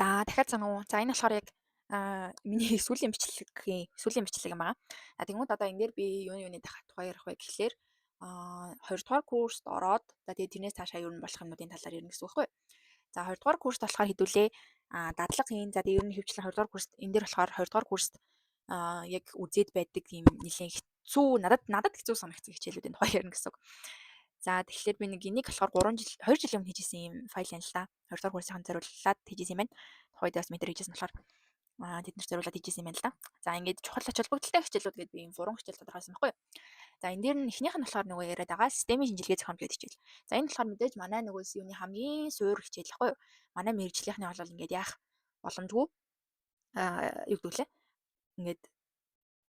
За дахиад санав уу? За энэ болохоор яг миний сүүлийн бичлэг юм аа. За тэгмүүд одоо энэ дээр би юуны тухай ярих вэ гэхлээр 2 дугаар курст ороод за тэгээд тэрнээс цаашаа юу болох юмнуудын талаар ярина гэсэн үг байхгүй юу? За 2 дугаар курст болохоор хэдүүлээ дадлага хийн. За тэгээд ер нь хөвчлэн 2 дугаар курст энэ дээр болохоор 2 дугаар курст яг үзээд байдаг юм нэлээд хэцүү надад хэцүү санагдсан хичээлүүдийн тухай ярина гэсэн үг. За тэгэхээр би нэг энийг болохоор 3 жил 2 жилийн өмнө хийжсэн юм файл юм л да. 2 дугаар курсын зориуллаад хийжсэн юм байна. Тухайд бас мэдэр хийжсэн болохоор тэднэр зориулаад хийжсэн юм байна л да. За ингээд чухал ач холбогдолтой хичээлүүд гэдэг би ийм 3 хичээл тодорхойлсон байхгүй юу? За энэ дээр нь эхнийх нь болохоор нөгөө яриад байгаа системийн шинжилгээ зохион гэдэг хичээл. За энэ болохоор мэдээж манай нөгөө юуны хамгийн суур хичээл байхгүй юу? Манай мэрэгжлийнхний бол ингээд яах боломжгүй юу гэдэг лээ. Ингээд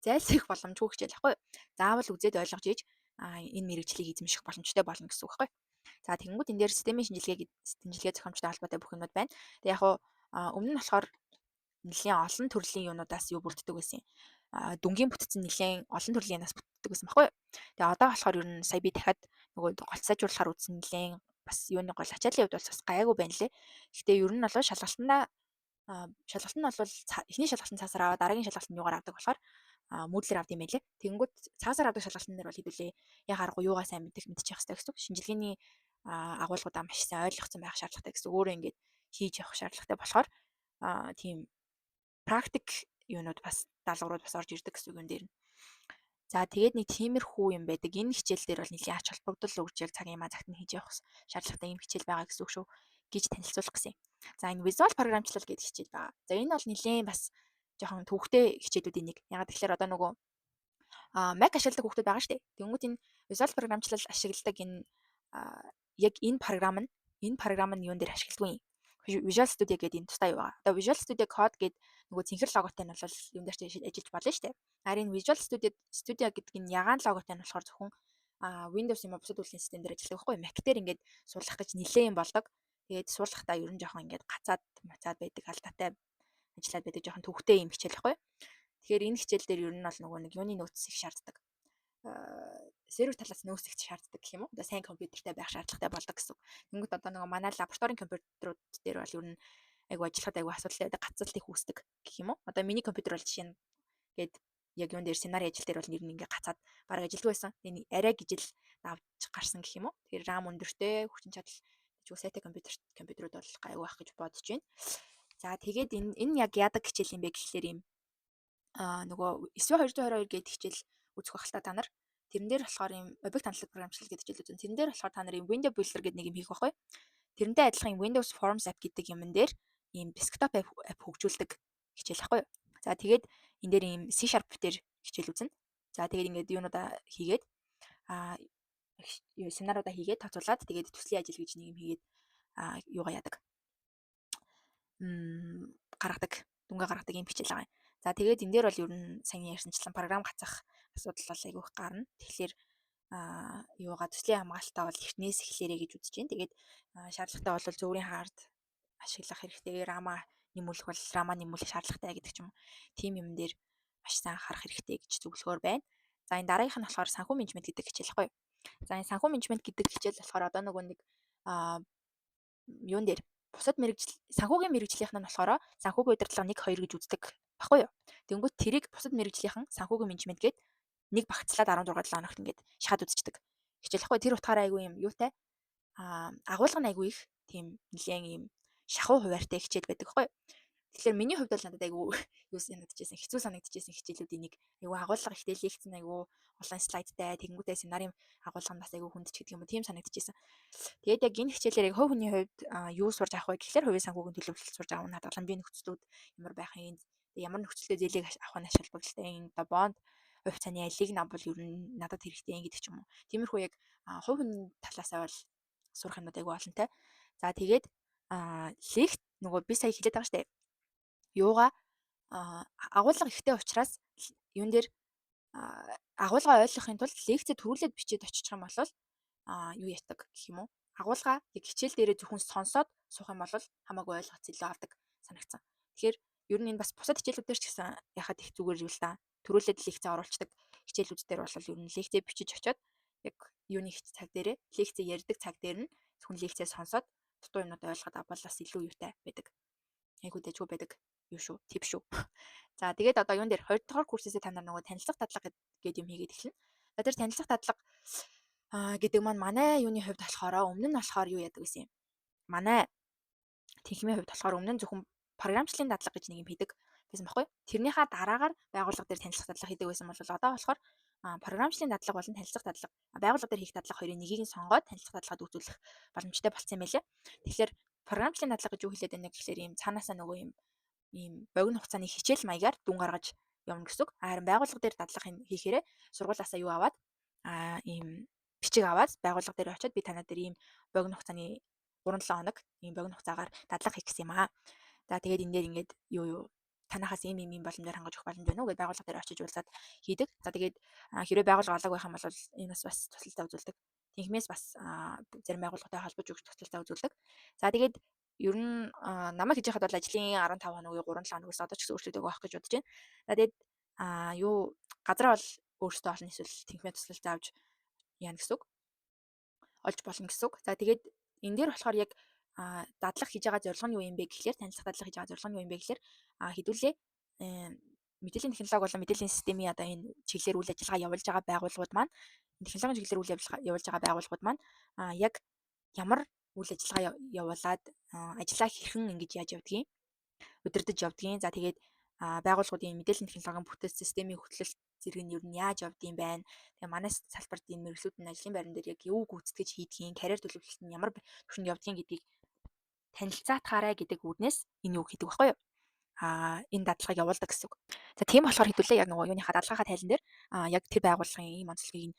зайлсхийх боломжгүй хичээл байхгүй юу? Заавал үзээд ойлгож ийж энэ мэрэгжлийг эзэмших боломжтой болно гэсэн үг байхгүй юу? За тэгэнгүүт энэ дээр системийн шинжилгээ зохиомжтой холбоотой бүх юмуд байна. Тэг яг өмнө нь болохоор нэлийн олон төрлийн юунуудаас юу бүрддэг байсан юм. Дүнгийн бүтцэн нэлийн олон төрлийн янаас бүтддэг байсан байхгүй юу? Тэгээ одоо болохоор ер нь сая би дахиад нөгөө гол сайжруулахаар үзсэн нэлийн бас юуны гол ачааллын хувьд бол бас гайгүй байна лээ. Гэхдээ ер нь бол шалгалт нь бол эхний шалгалт нь цаасаар аваад дараагийн шалгалт нь юугаар авдаг болохоор мөдлөр авд юм байлээ. Тэнгүүд цаасаар авдаг шалгалтын дээр бол хэдүүлээ яг аргагүй юугаа сайн мэдчих хэвээр гэсэн үг. Шинжилгээний агуулгуудаа маш сайн ойлгоцсон байх шаардлагатай гэсэн. Өөрөө ингээд хийж явах шаардлагатай болохоор тийм практик юунууд бас даалгаврууд бас орж ирдэг гэсэн үг юм дээр нь. За тэгээд нэг тиймэрхүү юм байдаг. Энэ хичээл дээр бол нэлийн ач холбогдол өгч яг цагийн маа цагт нь хийж явах шаардлагатай юм хичээл байгаа гэсэн үг шүү гэж танилцуулах гэсэн юм. За энэ visual програмчлал гэдэг хичээл байгаа. За энэ бол нэлийн бас жоохон төвхтэй хичээлүүдийн нэг. Ягаад тэгэхээр одоо нөгөө Mac ашигладаг хүмүүс байгаа шүү дээ. Тэнгүүт энэ visual програмчлал ашигладаг яг энэ програм нь юун дээр ашигладаг юм. Visual Studio гэдэг энэ тустай юу байгаа. Одоо Visual Studio Code гэдэг нөгөө цэнхэр логотой нь бол юун дээр ч ажиллаж болно шүү дээ. Харин Visual Studio гэдэг энэ ягаан логотой нь болохоор зөвхөн Windows юм а бусад үйлдвэрлэлийн систем дээр ажилладаг байхгүй Mac дээр ингээд суулгах гэж нэлээд юм болдог. Тэгээд суулгахдаа ер нь жоохон ингээд гацаад байдаг алдаатай ажиллаад байдаг жоохон төвхтэй юм хичээл байхгүй. Тэгэхээр энэ хичээл дээр ер нь бол нөгөө нэг юуны нөөц их шаарддаг. Сервер талаас нөөц их шаарддаг гэх юм уу? Одоо сайн компьютертэй байх шаардлагатай болдог гэсэн. Тэнгүүт одоо нөгөө манай лабораторийн компьютерууд дээр бол ер нь айгу ажиллахад айгу асуудалтай байдаг, гацалт их үүсдэг гэх юм уу? Одоо миний компьютер бол жишээ нь гээд яг юун дээр сценарий ажил дээр бол нэр нь ингээ гацаад бараг ажилдгүй байсан. Тэгээ арай гижил давж гарсан гэх юм уу? Тэгэхээр RAM өндөртэй хүчин чадал тэгвэл сайтай компьютерүүд бол гайгүй байх гэж бодож байна. За тэгээд энэ яг яадаг хичээл юм бэ гэхлээр юм нөгөө 922 гэдэг хичээл үзэх байх л та нар. Тэрэн дээр болохоор юм объект хандлага програмчлал гэдэг хичээл үзэн. Тэрэн дээр болохоор та нар юм window builder гэдэг нэг юм хийх байхгүй. Тэрнтэй адилхан юм Windows Forms app гэдэг юмн дээр ийм desktop app хөгжүүлдэг хичээл байхгүй. За тэгээд энэ дээр ийм C# дээр хичээл үзнэ. За тэгээд ингээд юунуудаа хийгээд сценариудаа хийгээд тооцоолаад тэгээд төслийн ажил гэж нэг юм хийгээд юугаа яадаг. Дүнгээ гаргадаг юм хичээл байгаа юм. За тэгээд энэ дээр бол ер нь сайн ярьсанчлан програм гацах асуудал бол айгүй их гарна. Тэгэхээр юугаа төслийн хамгаалтаа бол эхнээс эхлээрэй гэж үзэж байна. Тэгээд шаардлагатай бол зөвөрийн хаард ашиглах хэрэгтэй. Рама нэмүүлэх шаардлагатай гэдэг ч юм уу. Тим юм дээр маш сайн анхаарах хэрэгтэй гэж зөвлөхөр байна. За энэ дараагийнх нь болохоор санхүү менежмент гэдэг хичээл байхгүй юу? За энэ санхүү менежмент гэдэг хичээл болохоор одоо нөгөө нэг юун дээр бусад санхүүгийн мэрэгжлийнх нь болохоор санхүүгийн удирдлага 1 2 гэж үздэг баггүй юу. Тэнгүүт тэрийг бусад мэрэгжлийнхэн санхүүгийн менежмент гээд нэг багцлаад 16 7 хоногт ингээд шахаад үзчихдэг. Хичээл баггүй тэр утгаараа айгүй юм юутай агуулга нь айгүй их тийм нэлээд юм шахуу хуваартай хичээл байдаг баггүй. Тэгэхээр миний хувьд бол надад айгүй юу санагдчихсэн хэцүү санагдчихсэн хичээлүүдийн нэг айгүй агуулга ихтэй лекцэн айгүй онлайн слайдтай тэнгуүтэй сценарийн агуулга нь бас айгүй хүндч гэдэг юм уу тийм санагдчихсэн. Тэгээд яг энэ хичээлээр яг хувь хүний хувьд юу сурж авах вэ гэхээр хувийн санхүүгийн төлөвлөлт сурж авах нь хадгаламжийн нөхцлүүд ямар байх юм ямар нөхцөлтэй зээлийг авах нь ашиг холбогдолтой энэ одоо бонд хувь цааны алийг нь авбал ер нь надад хэрэгтэй гэдэг ч юм уу. Тиймэрхүү яг хувь хүний талаасаа бол сурах юмуд айгүй олонтой. За тэгээд лекц нөгөө би сая хэлээд байгаа штэ. Юугаа агуулга ихтэй учраас юун дээр агуулга ойлгохын тулд лекцэд төрүүлээд бичиж очих юм бол юу ятдаг гэх юм уу? Агуулга яг хичээл дээрээ зөвхөн сонсоод суух юм бол хамаагүй ойлгоц илүү авдаг санагдсан. Тэгэхээр ер нь энэ бас бусад хичээлүүдээр ч гэсэн яхад их зүгээр юу л та төрүүлээд лекцээ оруулцдаг хичээлүүдээр бол ер нь лекцээ бичиж очиод яг юуны цаг дээрээ лекцээ ярьдаг цаг дээр нь зөвхөн лекцээ сонсоод дутуу юмнууд ойлгоод авбал бас илүү юутай байдаг. айгуу дэжгүй байдаг юу шүү, тип шүү. За тэгээд одоо юун дээр 2 дугаар курсээсээ та нар нөгөө танилцах дадлага гэдэг юм хийгээд эхэлнэ. За тэр танилцах дадлага гэдэг маань манай юуны хувьд болохоор өмнө нь болохоор юу яадаг гэсэн юм. Манай Тэнхимийн хувьд болохоор өмнө нь зөвхөн програмчлалын дадлага гэж нэг юм хийдэг байсан байхгүй. Тэрнийхээ дараагаар байгууллага дээр танилцах дадлага хийдэг байсан бол одоо болохоор програмчлалын дадлага болон танилцах дадлага байгууллага дээр хийх дадлага хоёрын нэгийг нь сонгоод танилцах дадлагад үзүүлэх боломжтой болсон юм байлээ. Тэгэхээр програмчлалын дадлага гэж юу хэлээд байна гэхээр ийм цаанаасаа нөгөө ийм богино хугацааны хичээл маягаар дүн гаргаж явна гэсэн үг. Харин байгууллага дээр дадлага хийхээрээ сургуулиасаа юу аваад ийм бичиг аваад байгууллага дээр очиод би танаа дээр ийм богино хугацааны 3-7 хоног ийм богино хугацаагаар дадлага хийх гэсэн юм аа. За тэгээд энэ дээр ингээд юу танахаас ийм боломжоор хангаж өгөх боломж байна уу гэж байгууллага дээр очиж уулзаад хийдэг. За тэгээд хэрвээ байгууллага олоог байх юм бол энэс бас тусалцаа үзүүлдэг. Тэнхмээс бас зарим байгууллагатай холбож өгч тусалцаа үзүүлдэг. За тэгээд ер нь намайг хийж хахад бол ажлын 15 хоногийн 3-7 хоногоос одоо ч гэсэн өөрчлөгдөг байх гэж бодож байна. За тэгээд юу газараа бол өөртөө олно эсвэл тэнхмээ тусалцаа авч яана гэсэн үг. Олж болно гэсэн үг. За тэгээд энэ дээр болохоор яг дадлага хийж байгаа зорилго нь юу юм бэ гэхлээр танилцах дадлага хийж байгаа зорилго нь юу юм бэ гэхлээр хэдүүлээ мэдээллийн технологи болон мэдээллийн системийн одоо энэ чиглэлээр үйл ажиллагаа явуулж байгаа байгууллагууд маань технологийн чиглэлээр үйл ажиллагаа явуулж байгаа байгууллагууд маань яг ямар үйл ажиллагаа явуулаад ажиллаа хэрхэн ингэж яаж явдгийг удирдах явдгийн. За тэгээд байгууллагуудын мэдээллийн технологийн бүтэц системийн хөтлөлт зэрэг нь ер нь яаж явдгийм байна. Тэгээ манай салбарт энэ мэргэжлүүд нь ажлын байран дээр яг юу гүйцэтгэж хийдгийг, карьер төлөвлөлт нь ямар түвшинд явдгийг гэдгийг танилцаатгаарай гэдэг үгнээс энэ юу хийдэг байхгүй юу? Энэ дадлагыг явуулдаг гэсэн үг. За тийм болохоор хэдүүлээ яг нөгөө юуныхаа дадлагынхаа тайлан дээр яг тэр байгууллагын ийм онцлогийг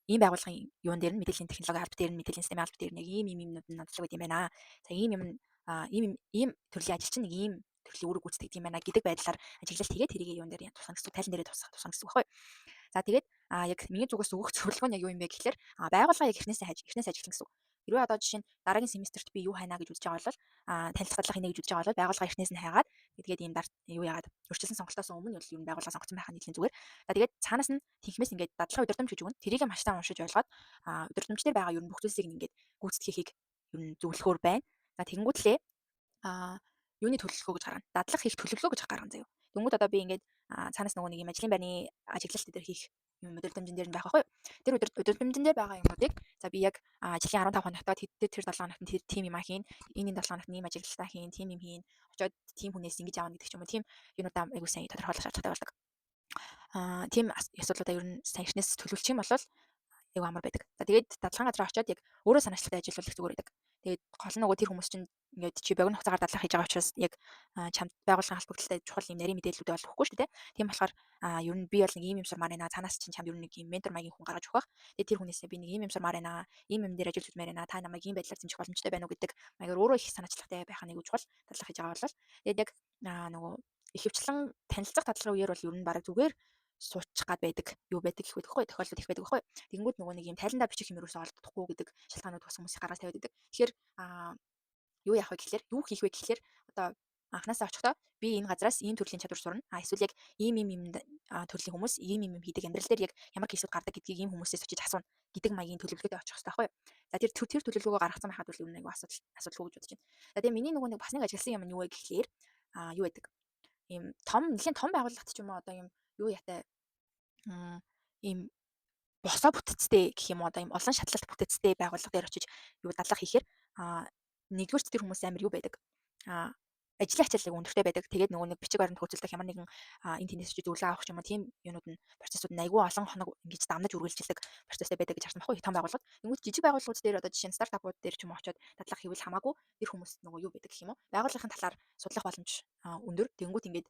ийм байгууллагын юун дээр нь мэдээллийн технологи албан дээр нь мэдээллийн системийн албан дээр нэг ийм юмнууд нь онцлог байт юм байна. За ийм ийм төрлийн ажилчин нэг ийм төрлийн үүрэг гүйцэтгэдэг юм байна гэдэг байдлаар ажиглалт хийгээд тэрийг юун дээр тусгах гэсэн тайлан дээрээ тусгах гэсэн үг байхгүй. За тэгээд яг миний зүгээс өгөх зөвлөгөө нь яг юу юм бэ гэхэлэр байгууллага яг эхнээс ажиглана гэсэн үг. Хэрвээ одоо жишээ нь дараагийн семестрт би юу хайна гэж үзэж байгаа бол танилцах дадлага хийнэ гэж үзэж байгаа бол байгууллага эхнээс нь хайгаад тэгээд ийм юу яагаад өрчлөсөн сонголтоос өмнө юу юм байгууллага сонгоцсон байхаа нийлэн зүгээр. За тэгээд цаанаас нь тэнхмээс ингээд дадлага удирдамж гэж өгнө. Тэрийг маш сайн уншиж ойлгоод удирдамж дээр байгаа ер нь бүх зүйлсийг ингээд гүйцэтгэхийг ер нь зөвлөхөөр байна. За тэгэнгүүтлээ юуны төлөвлөгөө гэж гаргана. Дадлага хийх төлөвлөгөө гэж гаргана заяа. Тэнгүүд одоо би ингээд цаанаас нөгөө нэг юм ажлын байрны ажиглалт дээр хийх юм удирдамжин дээр нь байх байхгүй юу? Тэр удирдамжин дээр байгаа юмнуудыг за би яг ажлын 15 хоногтод тэр 7 хоногт тэр тим юм хийн, энэ 7 хоногт ийм ажиглалтаа хийн, тим юм хийн, очоод тим хүнээс ингэж аавна гэдэг ч юм уу. Тим юунуудаа айгуу сайн тодорхойлох шаардлагатай болдог. Тим асуудлуудаа ер нь сайн ихнээс төлөвлөчих юм бол айгу амар байдаг. За тэгээд дадлахын газар очиод яг өөрөө санаачлалтай ажиллах зүгээр байдаг. Тэгээд гол нь нөгөө тэр хүмүүс чинь ингээд чи богино хугацаагаар дадлах хийж байгаа учраас яг чамд байгууллагын холбогдлолтой чухал юм нарийн мэдээллүүдээ олохгүй шүү дээ. Тийм болохоор ер нь би бол нэг ийм юм сурмаар байна. Цаанаас чинь чамд ер нь нэг ийм ментор маягийн хүн гаргаж өгөх. Тэгээд тэр хүнээсээ би нэг ийм юм сурмаар байна. Ийм юм дээр ажил үзмээр байна. Та намайг ийм байдлаар зэмжих боломжтой байна уу гэдэг маягаар өөрөө их санаачлалтай байх нэг чухал дадлах хийж байгаа бол тэгээд яг нөгөө ихэвчлэн танилцах дадлагын үеэр бол ер нь бараг зүгээр суучих гад байдаг. Юу байдаг их байдаг хгүй тохиолдол их байдаг хгүй. Тэгэнгүүт нөгөө нэг юм тайландаа бичих юм ерөөсөө олддохгүй гэдэг шалтгаанууд бас хүмүүсийн гараас тавиад байдаг. Тэгэхээр юу яах вэ гэхэлэр юу хийх вэ гэхэлэр одоо анханасаа очихдоо би энэ газраас ийм төрлийн чадвар сурна. Эсвэл яг ийм төрлийн хүмүүс ийм хийдэг амьдрал дээр яг ямар кейсүүд гардаг гэдгийг ийм хүмүүсээс очиж асууна гэдэг маягийн төлөвлөгөөтэй очих хэрэгтэй байхгүй юу? За тэр төлөвлөгөөгөө гаргацсан байхад бол юу нэг асуудалгүй гэж бодож байна. За тэгээ миний нөгөө нэг бас нэг ажилласан юм нь юу вэ гэхэлэр юу байдаг? Ийм нэлийн том байгууллагт ч юм уу одоо ийм юу яатай ийм босоо бүтцтэй гэх юм уу одоо ийм олон шатлалт бүтцтэй байгууллага дээр очиж юу дадлага хийхээр нэгдүгээр тэр хүмүүс амар юу байдаг ажлын ачааллыг өндөртэй байдаг. Тэгээд нөгөө нэг бичиг баримт хөөцөлдөх ямар нэгэн энэ тэнэс чи зөвлөгөө авах юм уу тийм юмнууд нь процессууд нь айгүй олон хоног ингэж дамнаж үргэлжилдэг процесстэй байдаг гэж харсан байхгүй том байгууллагууд. Тэнгүүд жижиг байгууллагууд дээр одоо жишээ нь стартапууд дээр ч юм уу очиод дадлага хийвэл хамаагүй тэр хүмүүс нөгөө юу байдаг гэх юм уу байгууллагын талаар судлах боломж өндөр. Тэнгүүд ингэж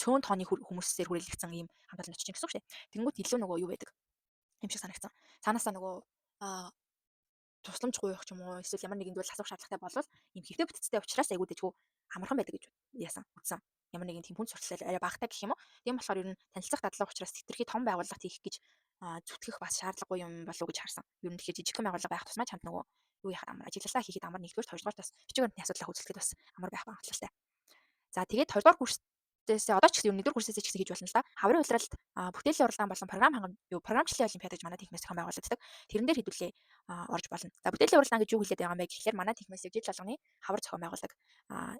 цөөн тооны хүмүүсээр хүрээлэгдсэн ийм хамт олон очиж гэсэн үг шүү дээ. Тэнгүүд илүү нөгөө юу байдаг юм шиг санагдсан. Цаанаасаа нөгөө тусламж гуйх ч юм уу эсвэл ямар нэгэн зүйл асуух шаардлагатай болвол ийм хэвтэй бүтцтэй учраас айгуу дэжгүй амархан байдаг гэж яасан үзсэн. Ямар нэгэн тийм хүн сурталчил арай багтаа гэх юм уу. Тийм болохоор ер нь танилцах дадлага учраас хэтэрхий том байгууллагт хийх гэж зүтгэх бас шаардлагагүй юм болов уу гэж харсан. Ер нь тэгэхээр жижигхэн байгууллага байх тусмаа чамд нөгөө юу яхад амар ажилласаа хийхэд амар нэгдүгээр хоёрдугаар бас бичиг баримтны асуудлаа хөдөлгөхөд бас амар байх магадлалтай. За тэгээд хоёрдугаар курс курсээсээ одоо ч гэсэн ер нь 1-р курсээсээ ч гэсэн хийж болно л да. Хаврын улиралд бүтээлийн уралдаан болон програм хангамж програмчлалын олимпиад гэж манай технээс зохион байгуулагддаг. Тэрэн дээр хэдүүлээ орж болно. За бүтээлийн уралдаан гэж юу хэлээд байгаа юм бэ гэхээр манай технээс жил болгоны хавар зохион байгуулдаг.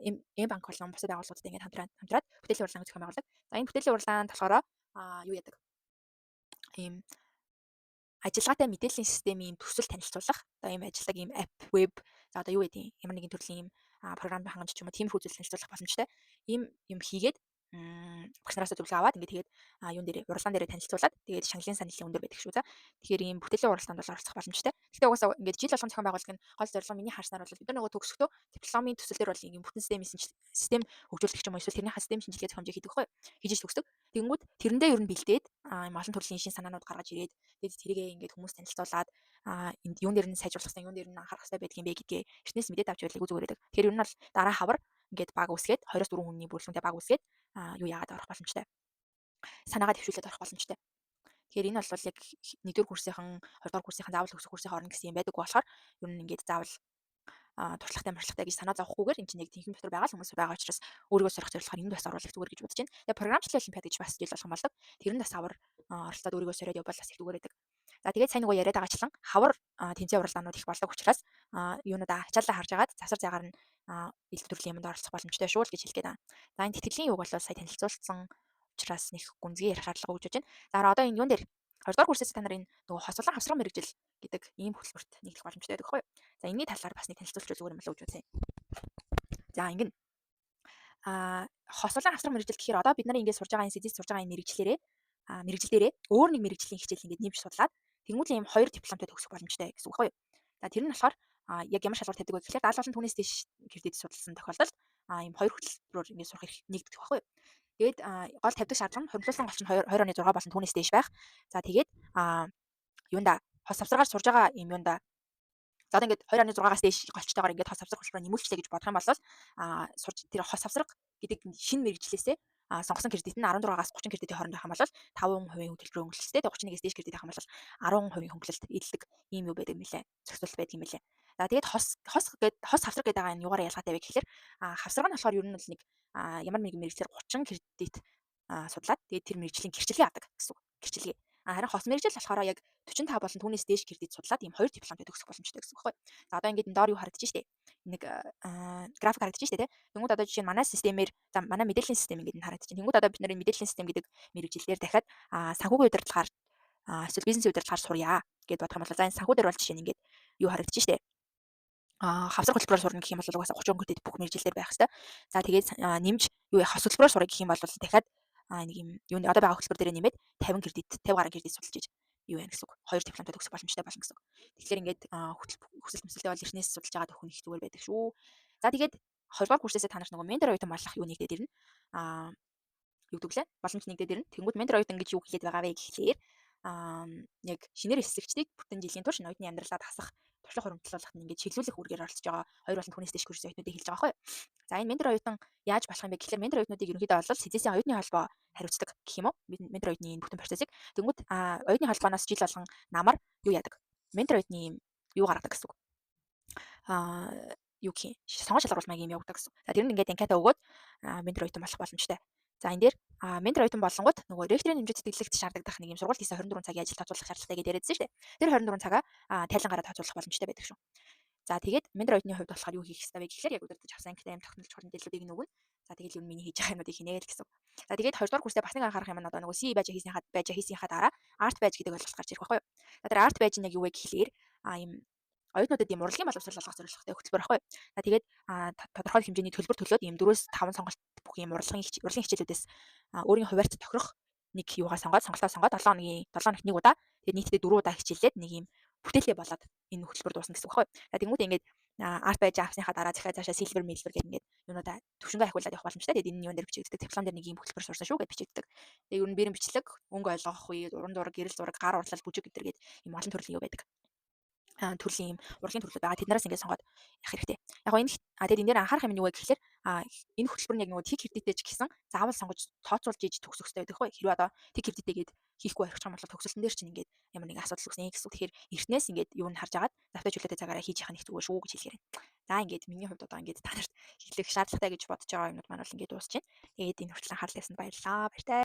Эм банк болон бусад байгууллагуудтай ингээд хамтраад бүтээлийн уралдаан зохион байгуулдаг. За энэ бүтээлийн уралдаанд болохоор юу яадаг? Ийм ажиллагаатай мэдээллийн системийн төсөл танилцуулах, одоо ийм ажиллагааг ийм app, web за одоо юу гэдэг ямар нэгэн төрлийн ийм програмын хангамж ч юм уу тиймэрхүү зүйлс танилцуулах боломжтой. Ийм юм хийгээд багш нараас зөвлөгөө аваад тэгээд юун дээр уралдаан дээр танилцуулаад тэгээд шагналын сан нэлийн өндөр байдаг шүү за. Тэгэхээр ийм бүтээлийн уралдаанд бол оролцох боломжтой. Гэхдээ угаасаа ингээд жил болгон зохион байгуулалт нь гол зорилго миний харснаар бол бид нар нөгөө төгсөхдөө дипломын төсөл дээр бол ийм бүтэн систем хөгжүүлэх ч юм уу эсвэл тэрний систем шинжилгээ зохиомжийг хийдэг байхгүй хийж төгсдөг. Тэгэнгүүт тэрэндээ ер нь бэлдээд ийм олон төрлийн шин санаанууд гаргаж ирээд тэгээд тэрийгээ ингээд хүмүүс танилцуулаад энд юун дээр нь сайжруулах хэрэгтэй, юун дээр нь анхаарах хэрэгтэй байдгийг бэ гэдгээ эртнээс мэдээд авч байлиг зүгээр байдаг. Тэгэхээр ер нь бол дараа хавар ингээд баг үсгээд 2-4 хүний бүрэлдэхүүнтэй баг үсгээд юу яагаад орох боломжтой. Санаагаа төвшүүлээд орох боломжтой. Тэгэхээр энэ бол яг 1-р курсийнхан 2-р курсийнхан заавал төгсөх курсийн хооронд гэсэн юм байдаг болохоор ер нь ингээд заавал туршлагатай мөршлөгтэй гэж санаа зовхгүйгээр энэ чинь яг тэнхим дотор байгаа л хүмүүс байгаа учраас өөрийгөө сурах зорилгоор энд бас оруулах зүгээр гэж бодож байна. Тэгээ програмчлалын олимпиад гэж бас жил болгон болдог. Тэр нь бас хавар оролцоод өөрийгөө сориод явбал бас их зүгээр байдаг. За тэгээд сайн нөгөө яриад байгаачлан хавар тэнцээ уралдаанууд их болдог учраас юунуудаа ачаалаа харж агаад засар заагаар нь элдв төрлийн юмд оролцох боломжтой шүү л гэж хэлгээд байгаа. За энэ тэтгэлийн юг бол сая танилцуулсан учраас нэг гүнзгий ярих шаардлага үүж байна. За одоо энэ юун дээр 2-р курсээс та нарын нөгөө хос болон хавсрах мэрэгжил гэдэг ийм хөтөлбөрт нийлэх боломжтой байдаг байхгүй юу? За энэний талаар бас нэг танилцуулчих зүгээр юм болоо гэж үзье. За ингэн хос болон хавсрах мэрэгжил гэхээр одоо бид нар ингээд сурж байгаа энэ сэжид сурж байгаа энэ мэрэгжилдээрээ өөр нэг мэрэгжлийн хичээл ингээд нэмж судлаад тэгмүүл ийм 2 дипломтой төгсөх боломжтой гэсэн үг байхгүй юу? За тэр нь болохоор яг ямар шалгуур тавьдаг вэ гэхээр даал болон түүнээс дэш кредит судалсан тохиолдолд ийм 2 хөтөлбөрөөр ингээд сурах эрх нэгдэх байхгүй юу? Тэгээд гол тавьдаг шаардлага нь хуримтлуулсан гол чинь 2.6 болон түүнээс дэш байх. За тэгээд юунда хос авсаргаар сурж байгаа юм юунда за одоо ингээд 2.6-аас дээш голчтойгоор ингээд хос авсрах хөтөлбөрөөр нэмүүлчлээ гэж бодох юм бол сурж тэр хос авсрах гэдэг шинэ мэрэгчлээсээ сонгосон кредит нь 16-аас 30 кредитийн хооронд байх юм бол 5% хөтөлбөрөөр өнгөлөлттэй. Тэгээ 31-ээс дээш кредит авах юм бол 10% хөнгөлөлт идэлдэг ийм юу байдаг юм лээ. Зохицуулалт байдаг юм лээ. За тэгээд хос хавсраг гэдэг байгаа энэ югаараа ялгаатай вэ гэхээр хавсраг нь болохоор ер нь бол нэг ямар нэгэн мэрэгчлэр 30 кредит судлаад тэгээд тэр мэрэгжлийн гэрчлэгээ авдаг гэсэн үг. Гэрчлэгээ. Харин хос мэрэгжил болохоор яг 45 болон түүнээс дээш кредит судлаад ийм 2 дипломтой төгсөх боломжтой гэсэн үг байхгүй. За одоо ингээд энэ доор юу харагдаж штэ. Нэг график харагдаж штэ тий. Тэнгүүд одоо жишээ нь манай системээр за манай мэдээллийн систем ингээд харагдаж байна. Тэнгүүд одоо бид нарын мэдээллийн систем гэдэг мэрэгжилээр дахиад санхүүгийн удирдлагаар эсвэл бизнесийн удирдлагаар сурья гэд бодох юм бол за энэ санхүү дээр бол жишээ нь ингээд юу харагдаж штэ. Хавсрах хөтөлбөрөөр сурна гэх юм бол угаасаа 30 өнгөтэй бүх мэрэгжилээр байх хэвээр. За тэгээд нэмж юу хос хөтөлбөрөөр сурах гэх юм бол дахиад нэг юм юу одоо байгаа хөтөлбөр дээр нэмээд 50 кредит 50 гаруй кредит судалж иж юу яа гэсэн үг. 2 дипломтой төгсөх боломжтой болно гэсэн үг. Тэгэхээр ингээд хүсэл төсөлтэй бол эртнээс судалж байгаа төхөн их зүгээр байдаг шүү. За тэгээд 20 дугаар курсээсээ та нарт нөгөө ментор оюутан болох юу нэгдээд ирнэ. Юу гэвэл боломж нэгдээд ирнэ. Тэнгүүд ментор оюутан гэж юу хэлээд байгаа вэ гэхлээр яг шинээр эсвэгчдийг бүтэн жилийн турш оюутны амьдралаа хасах туршлага хуримтлуулахад ингээд чиглүүлэх үүргээр оролцож байгаа 2 болон түүнээс дэш курсын оюутнуудыг хэлж байгаа байхгүй. За энэ ментор оюутан яаж болох юм бэ гэхлээр ментор оюутнуудыг ерөнхийдөө бол СЭЗ-ийн оюутны холбоо хариуцдаг гэх юм уу? Ментор оюутны энэ бүтэн процессыг. Тэнгүүд оюутны холбооноос жил болгон намар юу яадаг? Ментор оюутны юу гаргадаг гэсэн үг. Юу гэх юм? Сонгон шалгаруулах маягийн юм явуулдаг гэсэн. За тэр нь ингээд анкета өгөөд ментор оюутан болох боломжтой. За энэ дээр ментор оюутан болонгууд нөгөө ректорийн хэмжээ тэтгэлэгт шаардлагатай нэг юм сургууль хийсэн 24 цагийн ажил тооцоолох шаардлагатай гэдээ яриадсан шүү дээ. Тэр 24 цагаа тайлангараа тооцоолох боломжтой байдаг шүү. За тэгээд ментор оюутны хувьд болохоор юу хийх ёстой вэ гэхээр яг удирдах авсан анкета юм тогтнолч хол мэдээллүүдийг нөгөөн. За тэгээд юу миний хийж байгаа юмнуудыг хийнэ л гэсэн. За тэгээд 2 дугаар курсээ бас нэг анхаарах юм нь одоо нөгөө CE байж хийсийнхаа дараа art badge гэдэг ойлголт гарч ирэх байхгүй юу. За тэр art badge нь яг юу вэ гэхлээр ийм оюутнуудад ийм урлагийн боловсрол олгох зорилготой хөтөлбөр байхгүй. За тэгээд тодорхой хэмжээний төлбөр төлөөд ийм 4-5 сонголт бүх ийм урлагийн хичээлүүдээс өөрийн хуваарьт тохирох нэг юугаа сонголтоо сонгоод 7 хоногт нэг удаа тэгээд нийтдээ 4 удаа хичээлээд нэг ийм бүтээлээ болоод энэ хөтөлбөр дуусна гэсэн үг байхгүй. За тэгмүүд ингээд арт байж авсныхаа дараа захиа цаашаа silver medal гэх ингээд юунуудаа төвшнгөө ахиулаад явах боломжтой. Тэгээд энэ юун дээр бичигддэг диплом дээр нэг ийм хөтөлбөр сурсан шүү гэж бичигддэг. Тэгээд ер нь бэрэн бичлэг, өнгө ойлгох үе, уран зураг, гэрэл зураг, гар урлал, бүжиг гэдэргээд ийм олон төрлийн юу байдаг. Төрлийн ийм урлагийн төрлүүд байгаа. Тэднээс ингээд сонгоод явах хэрэгтэй. Яг энэ тэгээд энэ дээр анхаарах юм нь юу вэ гэхээр Энэ хөтөлбөр нь яг нөгөө тэг хэвтийтэй ч гэсэн заавал сонгож тооцоолж иж төгсөх хэрэгтэй байдаг хгүй. Хэрвээ одоо тэг хэвтийтэйгээд хийхгүй орхичих юм бол төгсөлтөн дээр чинь ингээд ямар нэгэн асуудал үүснэ гэсэн. Тэгэхээр эртнээс ингээд юу н харж агаад завтай чөлөөтэй цагаараа хийж яхах нь их зүгээр шүү гэж хэлэхээр. За ингээд миний хувьд одоо ингээд та нарт хэлэх шаардлагатай гэж бодож байгаа юмнууд маань бол ингээд дуусч байна. Тэгээд энэ хүртэл анхаарал тавьсанд баярлалаа. Баяртай.